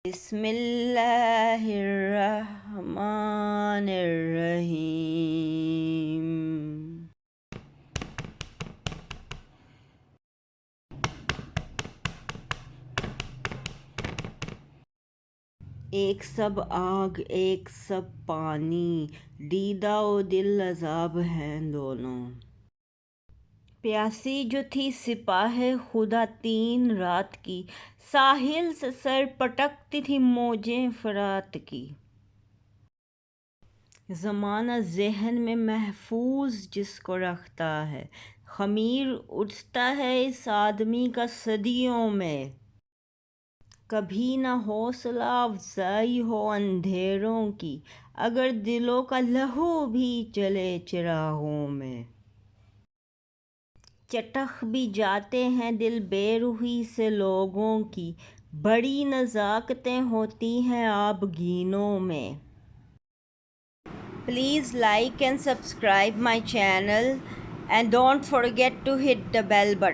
بسم اللہ الرحمن الرحیم۔ ایک سب آگ ایک سب پانی، دیدہ و دل عذاب ہیں دونوں۔ پیاسی جو تھی سپاہ خدا 3 رات کی، ساحل سے سر پٹکتی تھی موجیں فرات کی۔ زمانہ ذہن میں محفوظ جس کو رکھتا ہے، خمیر اٹھتا ہے اس آدمی کا صدیوں میں۔ کبھی نہ حوصلہ افزائی ہو اندھیروں کی، اگر دلوں کا لہو بھی چلے چراغوں میں۔ چٹخ بھی جاتے ہیں دل بے روحی سے لوگوں کی، بڑی نزاکتیں ہوتی ہیں آبگینوں میں۔ Please like and subscribe my channel and don't forget to hit the bell button.